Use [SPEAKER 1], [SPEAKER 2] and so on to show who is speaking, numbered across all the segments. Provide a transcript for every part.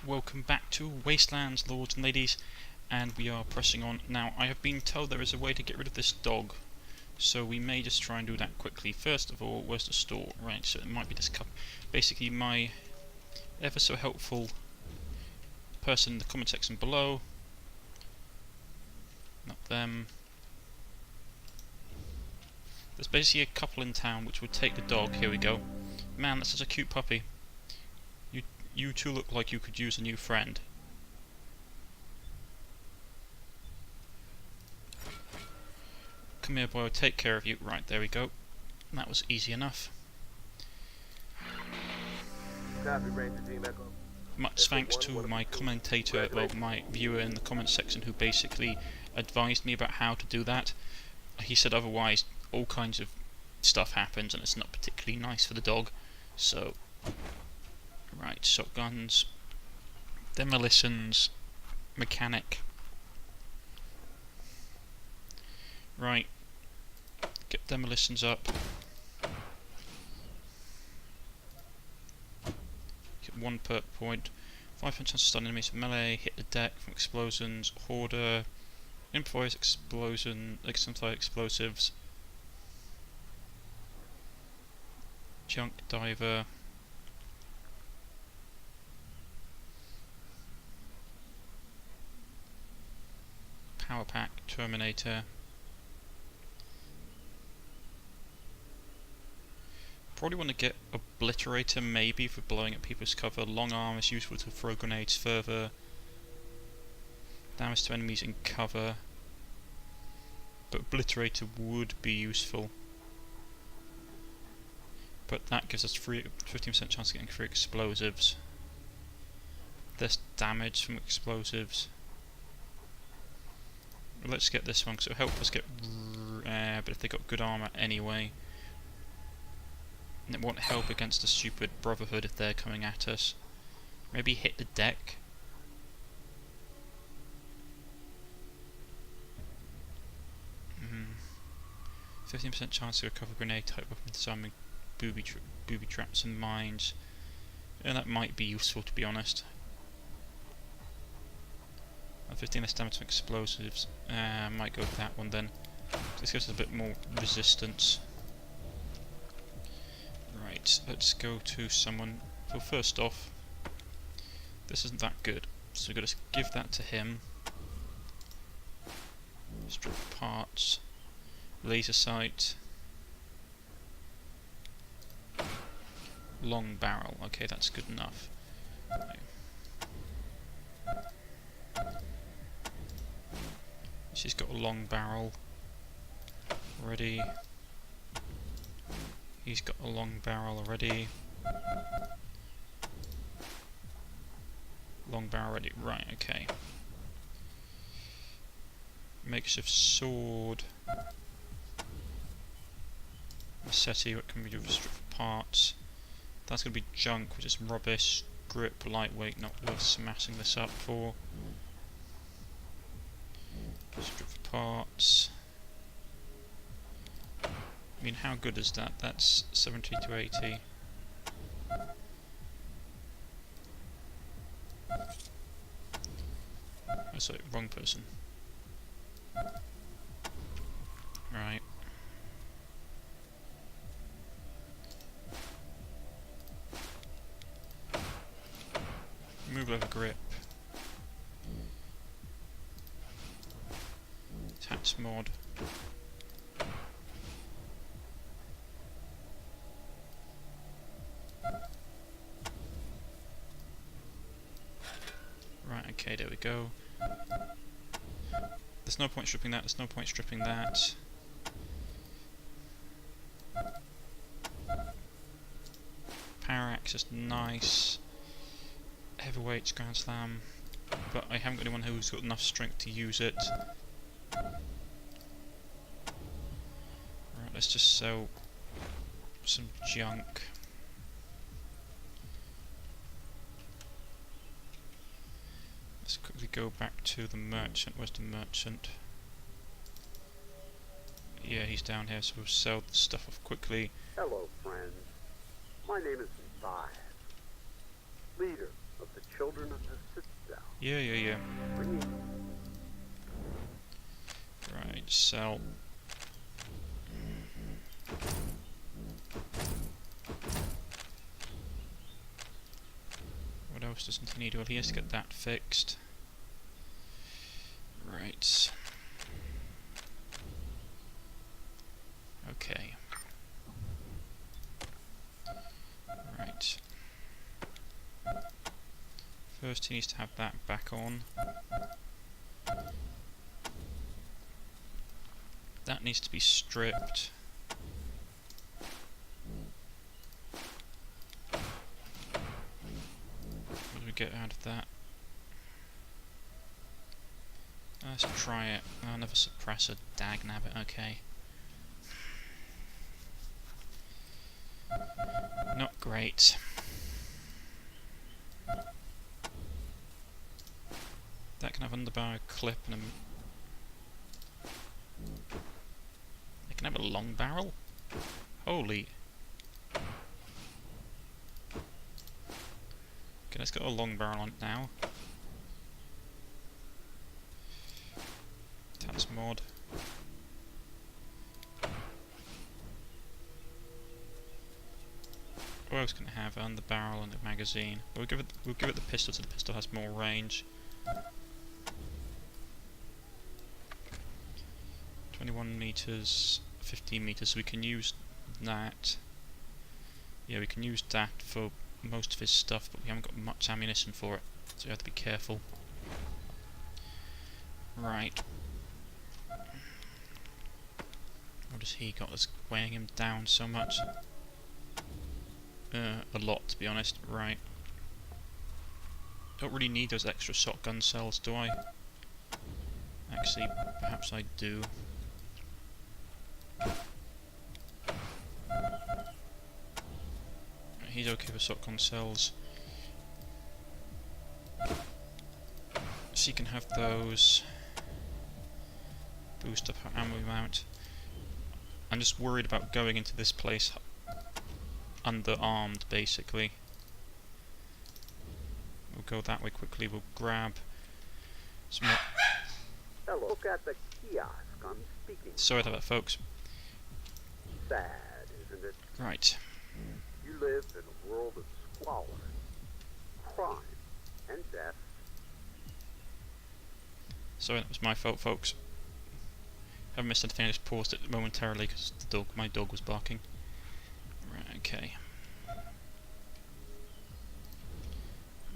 [SPEAKER 1] welcome back to Wastelands, lords and ladies, and we are pressing on. Now, I have been told there is a way to get rid of this dog, so we may just try and do that quickly. First of all, where's the store? Right, so it might be this cup. Basically, my ever so helpful person in the comment section below, not them. There's basically a couple in town which would take the dog. Here we go. Man, that's such a cute puppy. You two look like you could use a new friend. Come here, boy, I'll take care of you. Right, there we go. That was easy enough. Much thanks to my commentator, well, my viewer in the comments section who basically advised me about how to do that. He said otherwise all kinds of stuff happens and it's not particularly nice for the dog. So, right, shotguns, demolitions, mechanic. Right, get demolitions up. Get 1 perk point. 5% chance to stun enemies with melee, hit the deck from explosions, hoarder, improvise explosion, explosives, junk diver. Power pack, Terminator. Probably want to get Obliterator maybe for blowing up people's cover. Long arm is useful to throw grenades further. Damage to enemies in cover. But Obliterator would be useful. But that gives us 15% chance of getting free explosives. Less damage from explosives. Let's get this one because it'll help us get. But if they got good armor anyway, and it won't help against the stupid Brotherhood if they're coming at us. Maybe hit the deck. Mm. 15% chance to recover grenade type weapon disarming booby traps and mines. And that might be useful, to be honest. 15 less damage from explosives. Might go with that one then. This gives us a bit more resistance. Right, let's go to someone. Well, first off, this isn't that good, so we're going to give that to him. Strip parts, laser sight, long barrel. Okay, that's good enough. Right. She's got a long barrel already. He's got a long barrel already. Long barrel already. Right, okay. Makeshift sword. Machete, what can we do for strip parts? That's going to be junk, which is rubbish. Grip, lightweight, not worth smashing this up for. Strip parts. I mean, how good is that? That's 70 to 80. Oh, sorry, wrong person. Right. Move over grip. Attach mod. Right, okay, there we go. There's no point stripping that, there's no point stripping that. Power axe is nice. Heavyweights, Grand Slam. But I haven't got anyone who's got enough strength to use it. Right, let's just sell some junk. Let's quickly go back to the merchant. Where's the merchant? Yeah, he's down here, so we'll sell the stuff off quickly.
[SPEAKER 2] Hello, friends. My name is Messiah, leader of the chosen children of the citadel.
[SPEAKER 1] Yeah.
[SPEAKER 2] Bring it.
[SPEAKER 1] Right, sell. What else doesn't he need? Well, he has to get that fixed. Right. Okay. Right. First he needs to have that back on. That needs to be stripped. What do we get out of that? Let's try it. Another suppressor, dagnabbit, okay. Not great. That can have underbarrel clip and a... It can have a long barrel? Holy... Okay, let's get a long barrel on it now. That's mod. What else can it have? The barrel and the magazine. We'll give it the pistol so the pistol has more range. 21 meters, 15 meters, so we can use that. Yeah, we can use that for most of his stuff, but we haven't got much ammunition for it, so we have to be careful. Right. What has he got that's weighing him down so much? A lot, to be honest. Right. Don't really need those extra shotgun cells, do I? Actually, perhaps I do. He's okay with shotgun cells. So you can have those. Boost up our ammo amount. I'm just worried about going into this place underarmed, basically. We'll go that way quickly. We'll grab some more.
[SPEAKER 2] Hello, look at the kiosk I'm speaking.
[SPEAKER 1] Sorry about that, folks.
[SPEAKER 2] Sad, isn't it?
[SPEAKER 1] Right.
[SPEAKER 2] You live in a world of squalor, crime, and death.
[SPEAKER 1] Sorry, that was my fault, folks. Haven't missed anything. I just paused it momentarily because my dog was barking. Right, okay.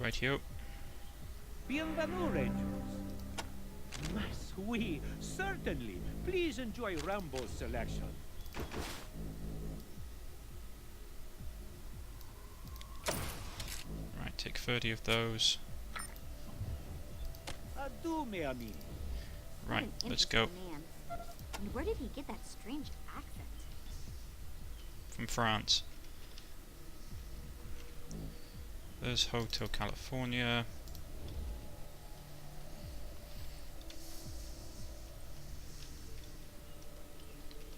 [SPEAKER 1] Rightio.
[SPEAKER 3] Bienvenue, Rangers. Mas, oui, certainly. Please enjoy Rambo's selection.
[SPEAKER 1] Right, take 30 of those.
[SPEAKER 3] Adieu, mes amis.
[SPEAKER 1] Right, let's go.
[SPEAKER 4] Man. And where did he get that strange accent?
[SPEAKER 1] From France. There's Hotel California.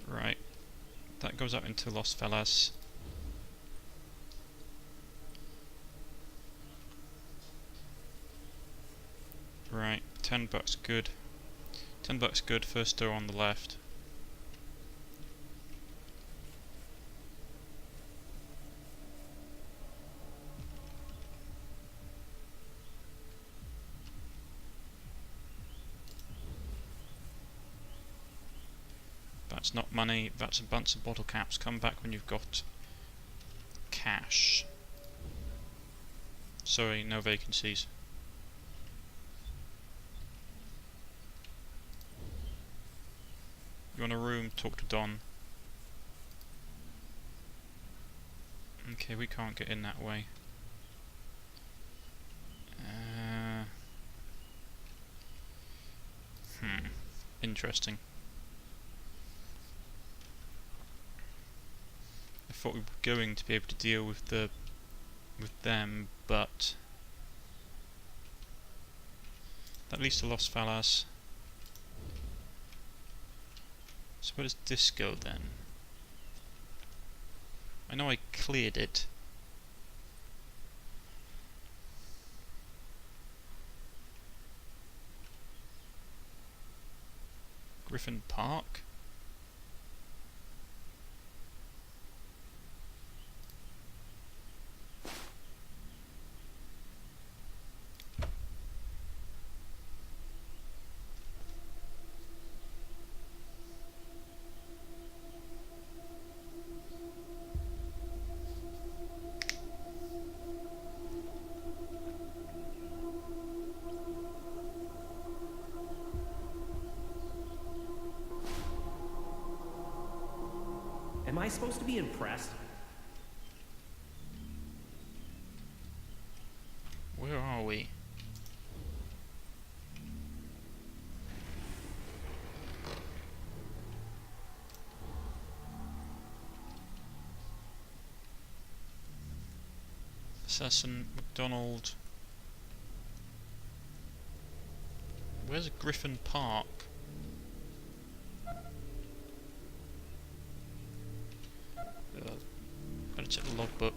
[SPEAKER 1] Right. That goes up into Los Feliz. Right, $10 good. $10 good, first door on the left. That's not money, that's a bunch of bottle caps. Come back when you've got cash. Sorry, no vacancies. You want a room? Talk to Don. Okay, we can't get in that way. Interesting. I thought we were going to be able to deal with them, but that leads to Los Feliz. So where does this go then? I know I cleared it. Griffin Park?
[SPEAKER 5] Am I supposed to be impressed?
[SPEAKER 1] Where are we? Assassin, McDonald. Where's Griffin Park? Gotta check the logbook.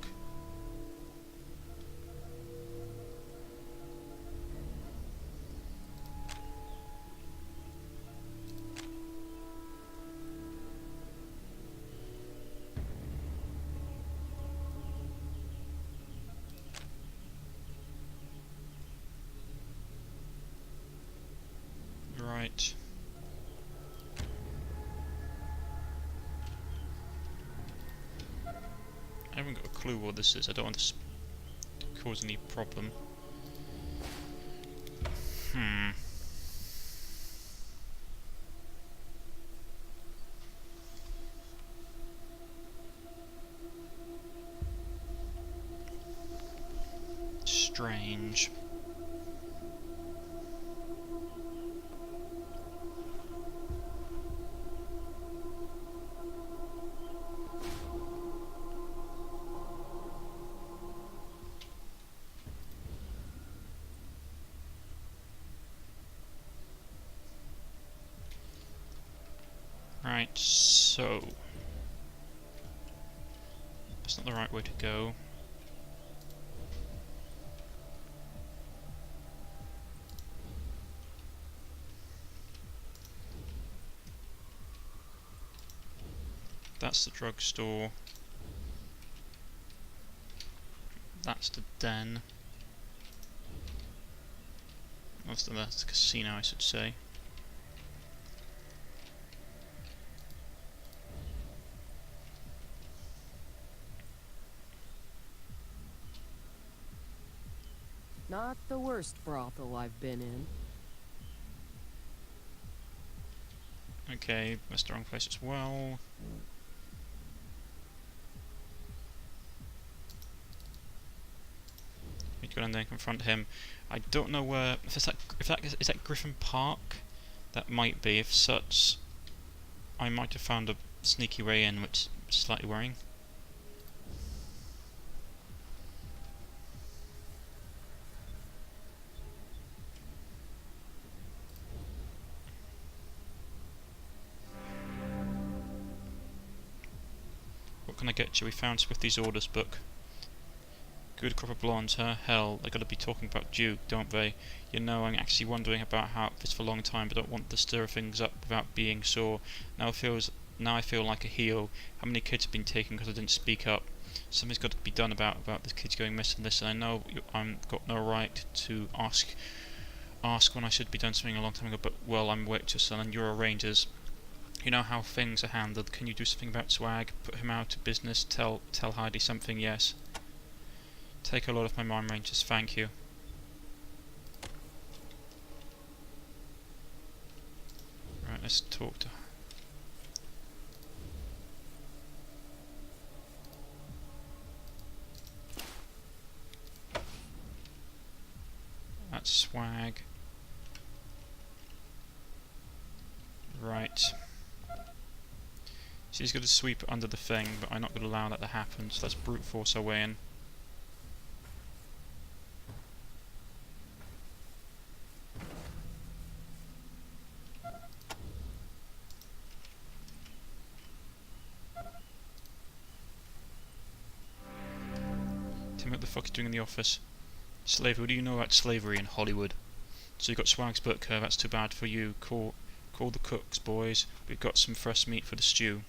[SPEAKER 1] Right. I haven't got a clue what this is. I don't want this to cause any problem. Strange. Right, so that's not the right way to go. That's the drugstore. That's the den. That's the casino, I should say.
[SPEAKER 6] Not the worst brothel I've been in.
[SPEAKER 1] Okay, that's the wrong place as well. We go down there and confront him. I don't know where. If that Griffin Park, that might be. If such, I might have found a sneaky way in, which is slightly worrying. What can I get you? We found Swifty's orders book. Good crop of blondes, huh? Hell, they gotta be talking about Duke, don't they? You know, I'm actually wondering about how this for a long time, but don't want to stir things up without being sore. Now I feel like a heel. How many kids have been taken because I didn't speak up? Something's got to be done about the kids going missing. Listen, I know I've got no right to ask when I should be done something a long time ago, but well, I'm waitress and you're a rangers. You know how things are handled. Can you do something about Swag? Put him out of business. Tell Heidi something. Yes. Take a lot of my mind, Rangers. Thank you. Right, let's talk to. That's Swag. Right. She's going to sweep under the thing, but I'm not going to allow that to happen, so let's brute force our way in. Tim, what the fuck are you doing in the office? Slavery, what do you know about slavery in Hollywood? So you got Swag's book, that's too bad for you. Call the cooks, boys. We've got some fresh meat for the stew.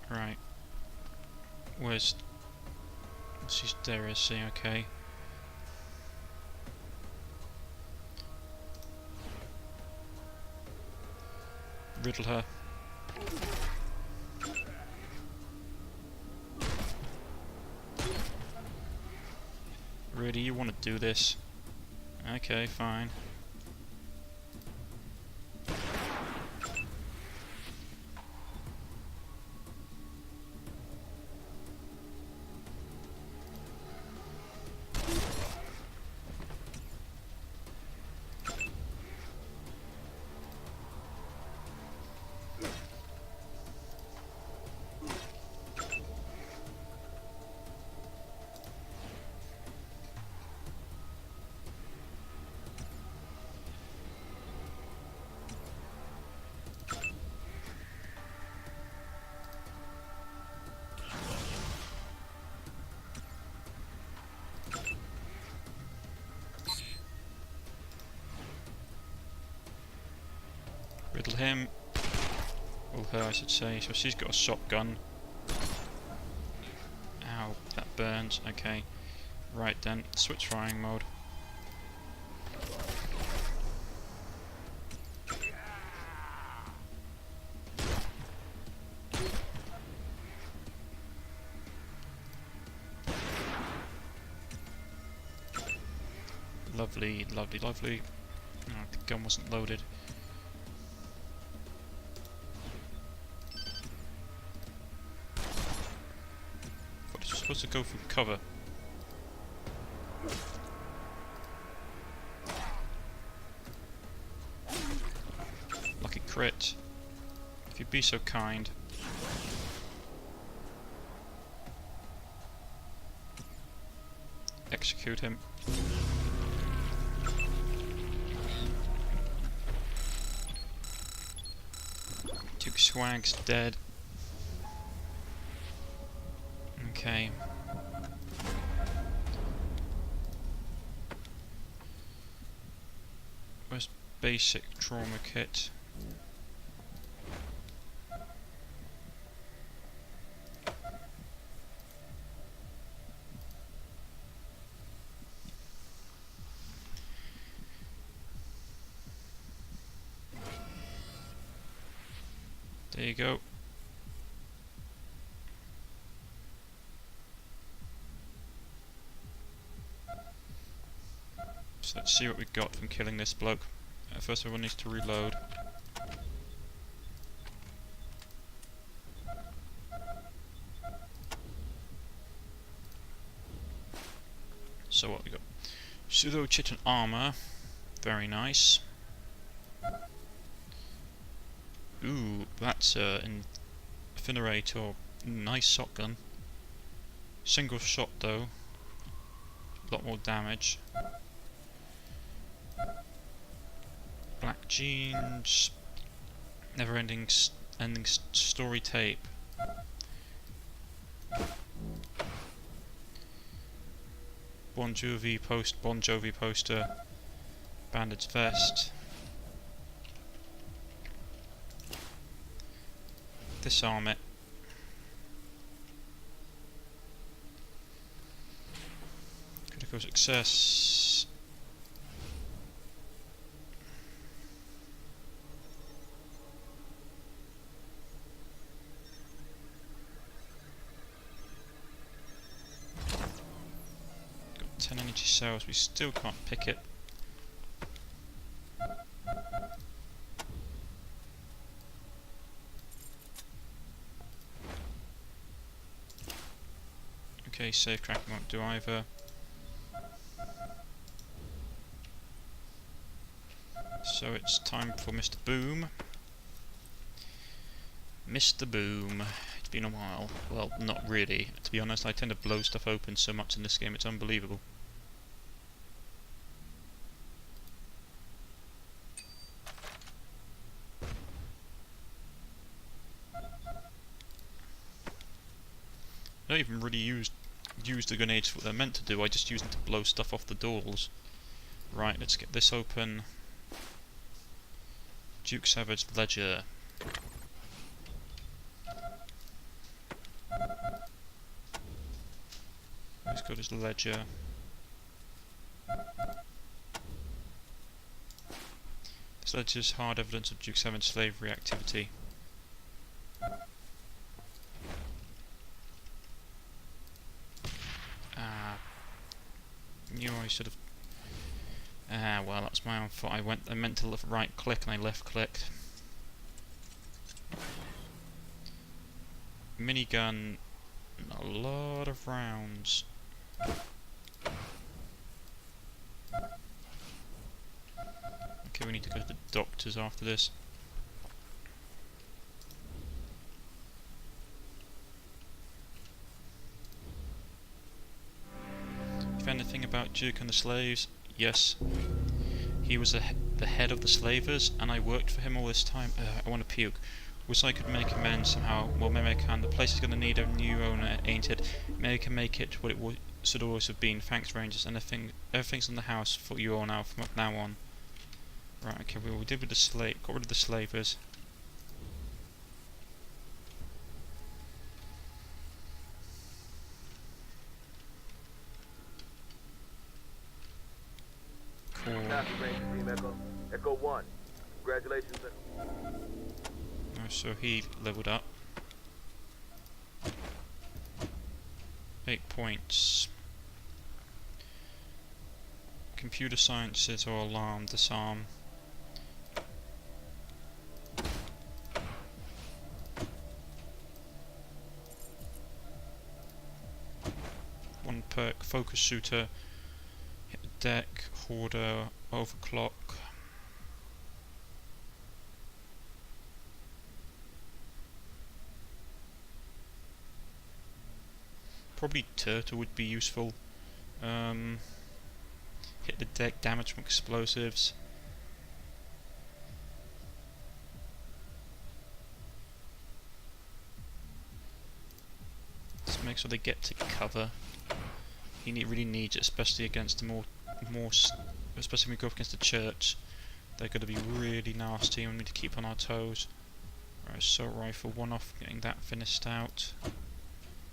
[SPEAKER 1] Right. Where's... She's there, is she? Okay. Riddle her. Really, you want to do this? Okay, fine. Riddle him. Well, her, I should say. So she's got a shotgun. Ow, that burns. Okay. Right then, switch firing mode. Lovely, lovely, lovely. Oh, the gun wasn't loaded. Supposed to go through cover. Lucky crit. If you'd be so kind. Execute him. Duke Swag's dead. Okay. Where's basic trauma kit? There you go. So let's see what we got from killing this bloke. First everyone needs to reload. So what we got? Pseudo chitin armor. Very nice. Ooh, that's an incinerator. Nice shotgun. Single shot though. A lot more damage. Black jeans. Never-ending story tape. Bon Jovi poster. Bandage vest. Disarm it. Critical success. Got 10 energy cells, we still can't pick it. Okay, safe tracking won't do either. So it's time for Mr. Boom. Mr. Boom. It's been a while. Well, not really. To be honest, I tend to blow stuff open so much in this game, it's unbelievable. I don't even really use the grenades for what they're meant to do. I just use them to blow stuff off the doors. Right, let's get this open. Duke Savage Ledger. He's got his ledger. This ledger is hard evidence of Duke Savage slavery activity. Knew I should have. Well, that's my own fault. I meant to right click and I left clicked. Minigun, a lot of rounds. Okay, we need to go to the doctors after this. If anything about Duke and the slaves, yes. He was the head of the slavers, and I worked for him all this time. I want to puke. Wish I could make amends somehow. Well, maybe I can. The place is going to need a new owner, ain't it? Maybe I can make it what it should always have been. Thanks, Rangers. Everything's in the house for you all now, from now on. Right, okay, we did with the got rid of the slavers. Cool.
[SPEAKER 7] Copy, Ranger Team Echo. Echo 1. Congratulations.
[SPEAKER 1] Oh, so he leveled up. 8 points. Computer sciences or alarm, disarm. One perk, focus shooter, hit the deck, hoarder, overclock. Probably turtle would be useful. Hit the deck, damage from explosives. Just make sure they get to cover. He really needs it, especially against the especially when we go up against the church. They're going to be really nasty and we need to keep on our toes. Right, assault rifle, one off, getting that finished out.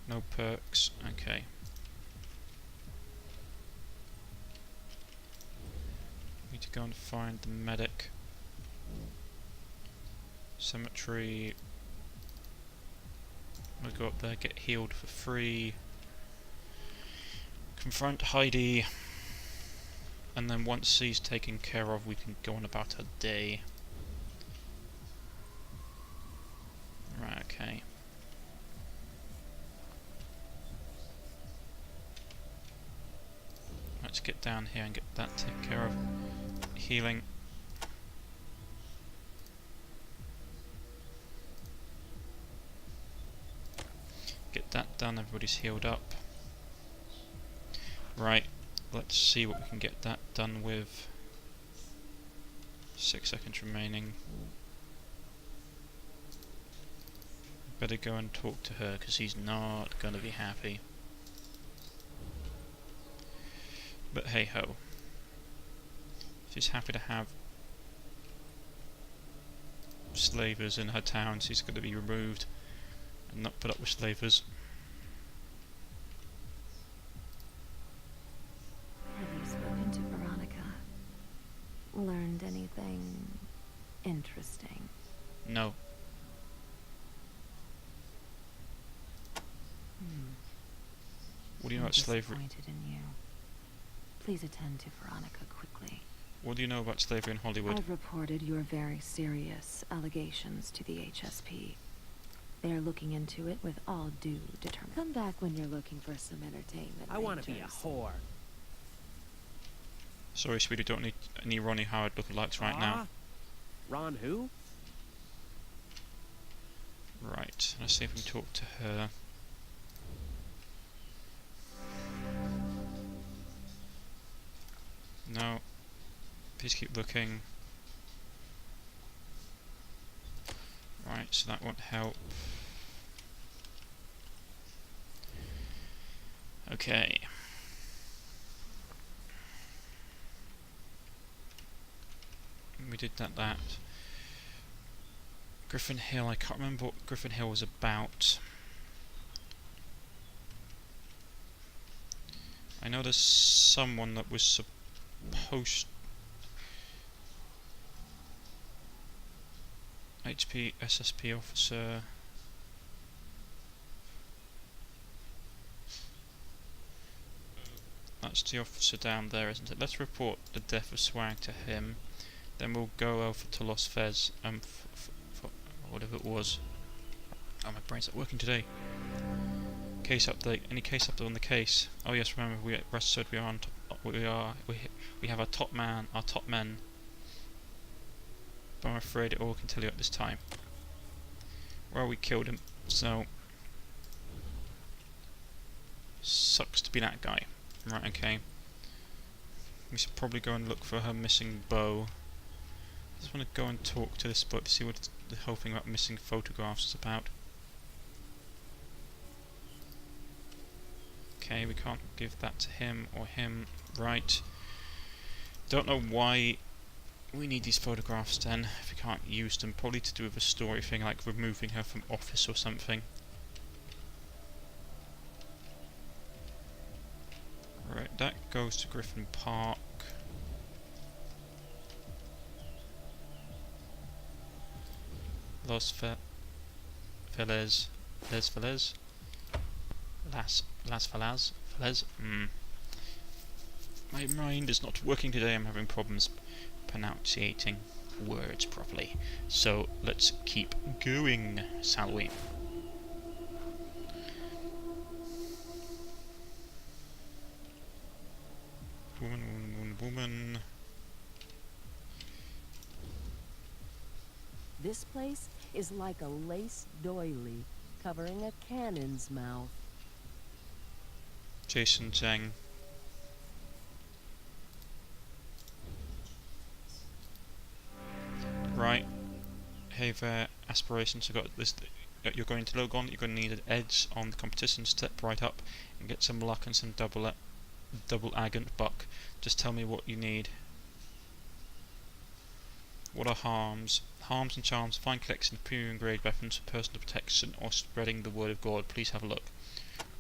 [SPEAKER 1] No perks, okay. Need to go and find the medic. Cemetery. We'll go up there, get healed for free. Confront Heidi. And then once he's taken care of, we can go on about our day. Right, okay. Let's get down here and get that taken care of. Healing. Get that done, everybody's healed up. Right, let's see what we can get that done with. 6 seconds remaining. Better go and talk to her, because he's not going to be happy. But hey ho. She's happy to have slavers in her town. She's going to be removed and not put up with slavers.
[SPEAKER 8] Have you spoken to Veronica? Learned anything interesting?
[SPEAKER 1] No. What do you know about slavery?
[SPEAKER 8] Disappointed in you. Please attend to Veronica quickly.
[SPEAKER 1] What do you know about slavery in Hollywood?
[SPEAKER 8] I've reported your very serious allegations to the HSP. They are looking into it with all due determination. Come back when you're looking for some entertainment.
[SPEAKER 3] I want to be a
[SPEAKER 8] Rangers.
[SPEAKER 3] whore.
[SPEAKER 1] Sorry, sweetie, don't need any Ronnie Howard lookalikes right now.
[SPEAKER 3] Ron who?
[SPEAKER 1] Right, let's see if we can talk to her. No. Please keep looking. Right, so that won't help. Okay. We did that. Griffin Hill, I can't remember what Griffin Hill was about. I know there's someone that was supposed... HP SSP officer... That's the officer down there, isn't it? Let's report the death of Swag to him. Then we'll go over to Los Fez, whatever it was. Oh, my brain's not working today. Case update. Any case update on the case? Oh yes, remember Russ said we have our top men. But I'm afraid it all can tell you at this time. Well, we killed him, so sucks to be that guy. Right, okay. We should probably go and look for her missing bow. I just want to go and talk to this book to see what the whole thing about missing photographs is about. Okay, we can't give that to him or him. Right. Don't know why we need these photographs then, if we can't use them. Probably to do with a story thing, like removing her from office or something. Right, that goes to Griffin Park. Las Feliz. My mind is not working today. I'm having problems pronouncing words properly. So let's keep going, shall we? Woman.
[SPEAKER 6] This place is like a lace doily covering a cannon's mouth.
[SPEAKER 1] Jason Zhang. Right. Hey there, aspirations. I got this. You're going to Logon. You're going to need an edge on the competition. Step right up and get some luck and some double agant buck. Just tell me what you need. What are harms? Harms and charms. Fine collection of premium grade weapons for personal protection or spreading the word of God. Please have a look.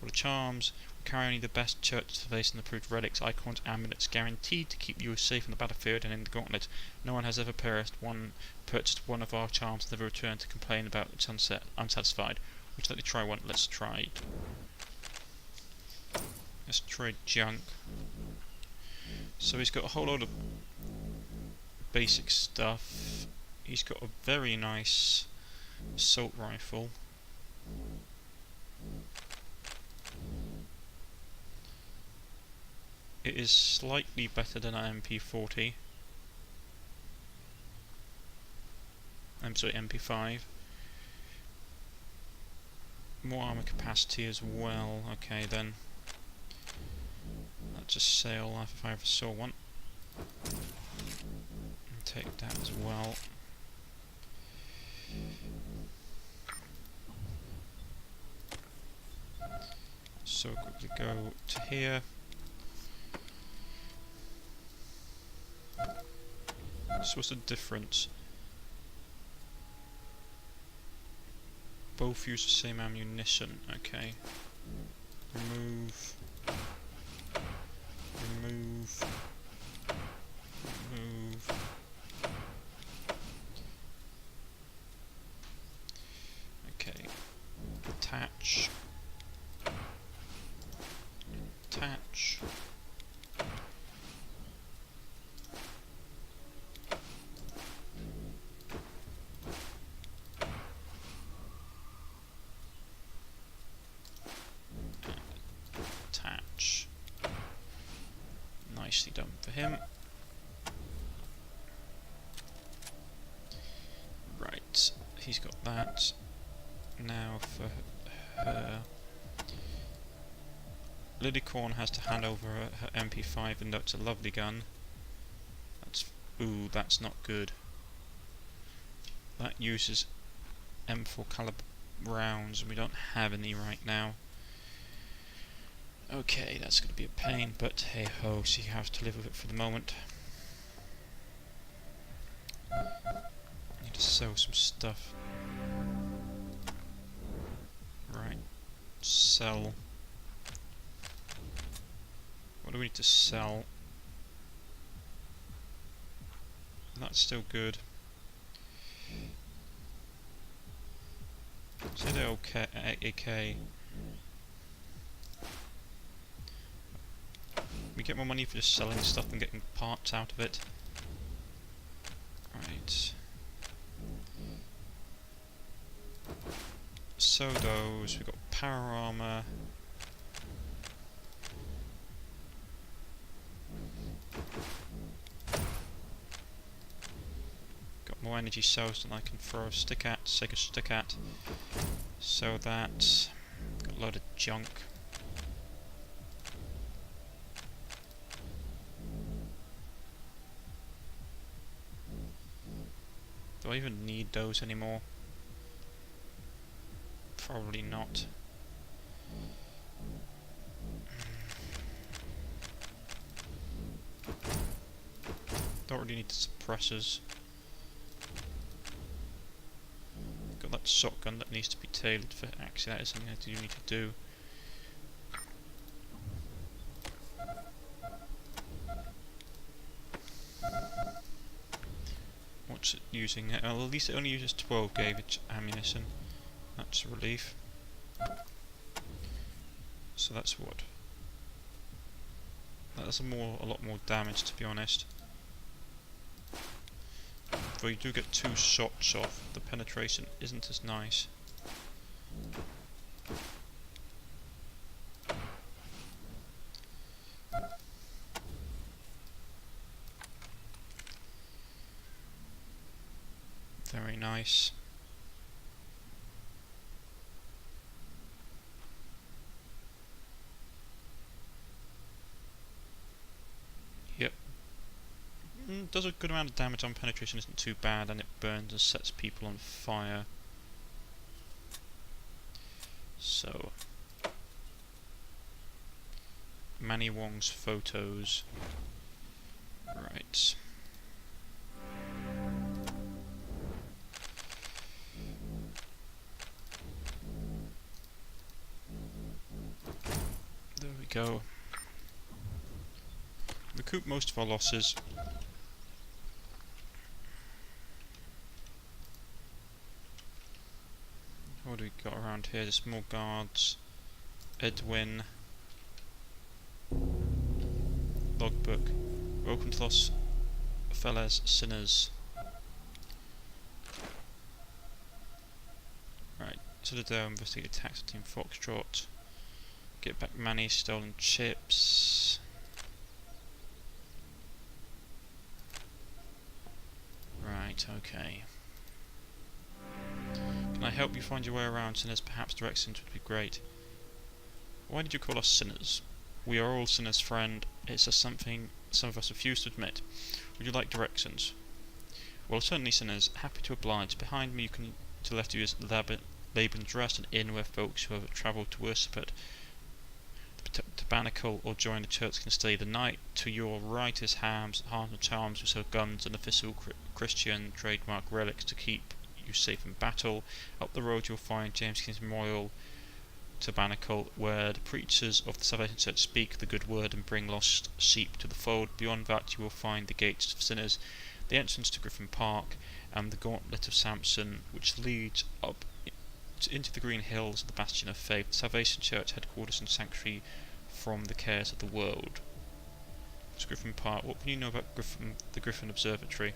[SPEAKER 1] What are charms? We carry only the best church salvation approved relics, icons, amulets, guaranteed to keep you safe in the battlefield and in the gauntlet. No one has ever purchased one of our charms and never returned to complain about its unsatisfied. Would you like to try one? Let's try junk. So he's got a whole lot of basic stuff. He's got a very nice assault rifle. It is slightly better than an MP40. I'm sorry, MP5. More armor capacity as well. Okay then. Let's just sail off if I ever saw one. And take that as well. So quickly go to here. So what's the difference? Both use the same ammunition. Okay. Remove. Okay. Attach. Nicely done for him. Right, he's got that. Now for her. Lidicorn has to hand over her MP5, and that's a lovely gun. That's not good. That uses M4 caliber rounds, and we don't have any right now. Okay, that's going to be a pain, but hey ho, so you have to live with it for the moment. Need to sell some stuff. Right, sell. What do we need to sell? That's still good. Say they're okay. AK. We get more money for just selling stuff and getting parts out of it. Right. So those, we've got power armor. Got more energy cells than I can throw a stick at, take a stick at. So that, got a load of junk. Do I even need those anymore? Probably not. Don't really need the suppressors. Got that shotgun that needs to be tailored for. Actually, that is something I do need to do. What's it using? Well, at least it only uses 12 gauge ammunition. That's a relief. So that's what? That's a lot more damage, to be honest. Though you do get 2 shots off, the penetration isn't as nice. Very nice. Yep. Does a good amount of damage on penetration, isn't too bad, and it burns and sets people on fire. So, Manny Wong's photos. Right. There we go. Recoup most of our losses. What do we got around here? Just more guards. Edwin. Logbook. Welcome to Los Feliz Sinners. Right, Citadel, investigate attacks on Team Foxtrot. Get back Manny's stolen chips. Right, okay. Can I help you find your way around, Sinners? Perhaps directions would be great. Why did you call us sinners? We are all sinners, friend. It's just something some of us refuse to admit. Would you like directions? Well, certainly, sinners. Happy to oblige. Behind me, to the left of you is Laban's Rest, an inn where folks who have travelled to worship at the tabernacle or join the church can stay the night. To your right is Hearts and Charms, who sell guns and official Christian trademark relics to keep you safe in battle. Up the road you'll find James King's Memorial Tabernacle, where the preachers of the Salvation Church speak the good word and bring lost sheep to the fold. Beyond that you will find the Gates of Sinners, the entrance to Griffin Park, and the Gauntlet of Samson, which leads up into the green hills of the Bastion of Faith, the Salvation Church headquarters and sanctuary from the cares of the world. It's Griffin Park. What can you know about the Griffin Observatory?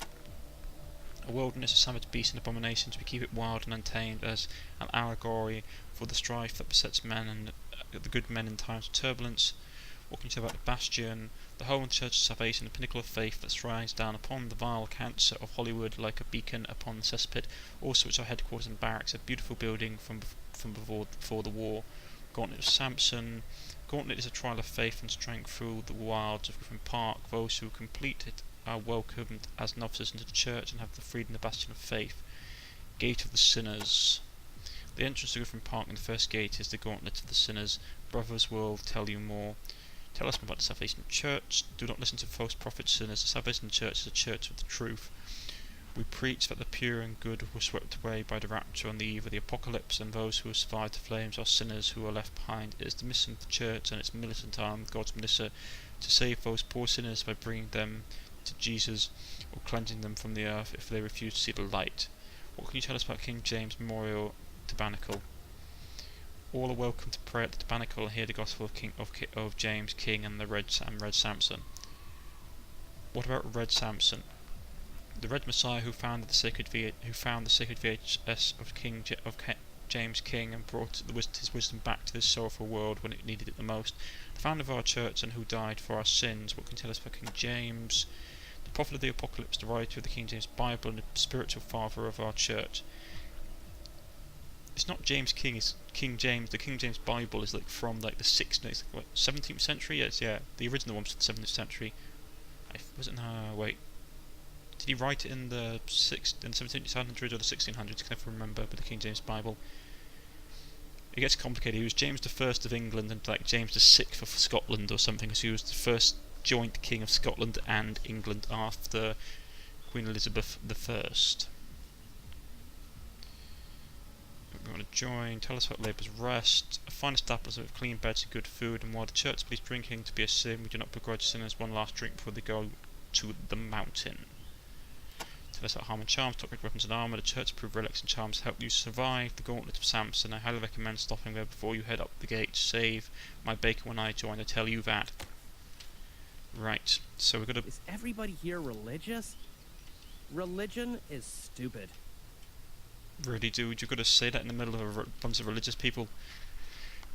[SPEAKER 1] A wilderness of savage beasts and abominations. We keep it wild and untamed as an allegory for the strife that besets men and the good men in times of turbulence. What can you say about the Bastion? The home of the Church of Salvation, the pinnacle of faith that strides down upon the vile cancer of Hollywood like a beacon upon the cesspit. Also it's our headquarters and barracks, a beautiful building from before the war. Gauntlet of Samson. Gauntlet is a trial of faith and strength through the wilds of Griffin Park. Those who complete it are welcomed as novices into the church and have the freedom of the Bastion of Faith. Gate of the Sinners. The entrance to Griffin Park and the first gate is the gauntlet of the sinners. Brothers will tell you more. Tell us more about the Salvation Church. Do not listen to false prophets, sinners. The Salvation Church is a church of the truth. We preach that the pure and good were swept away by the rapture on the eve of the apocalypse, and those who have survived the flames are sinners who are left behind. It is the mission of the church and its militant arm, God's minister, to save those poor sinners by bringing them to Jesus or cleansing them from the earth if they refuse to see the light. What can you tell us about King James Memorial Tabernacle? All are welcome to pray at the tabernacle and hear the gospel of James King and Red Samson. What about Red Samson? The Red Messiah who found the sacred VHS of James King and brought his wisdom back to this sorrowful world when it needed it the most. The founder of our church and who died for our sins. What can you tell us about King James? The prophet of the apocalypse, the writer of the King James Bible and the spiritual father of our church. It's not James King, it's King James. The King James Bible is like from like the 17th century? Yes, yeah. The original one was the 17th century. Wait. Did he write it in the 1700s or the 1600s? I can never remember. But the King James Bible, it gets complicated. He was James the First of England and like James the Sixth of Scotland or something, because he was the first joint king of Scotland and England after Queen Elizabeth I. We want to join. Tell us about Labour's Rest. A fine establishment with clean beds and good food. And while the church believes drinking to be a sin, we do not begrudge sinners one last drink before they go to the mountain. Tell us about Harm and Charms, top weapons and armour. The church-approved relics and charms help you survive the gauntlet of Samson. I highly recommend stopping there before you head up the gate. Save my bacon when I join, I tell you that. Right, so we're gonna...
[SPEAKER 5] Is everybody here religious? Religion is stupid.
[SPEAKER 1] Really, dude, you've got to say that in the middle of a bunch of religious people.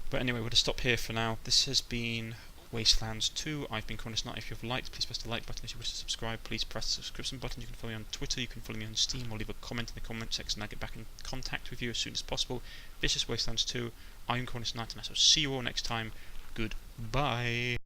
[SPEAKER 1] But anyway, we're going to stop here for now. This has been Wastelands 2. I've been Cornish-Knight. If you've liked, please press the like button. If you wish to subscribe, please press the subscription button. You can follow me on Twitter, you can follow me on Steam, or leave a comment in the comment section and I'll get back in contact with you as soon as possible. This is Wastelands 2. I'm Cornish-Knight and I shall see you all next time. Goodbye.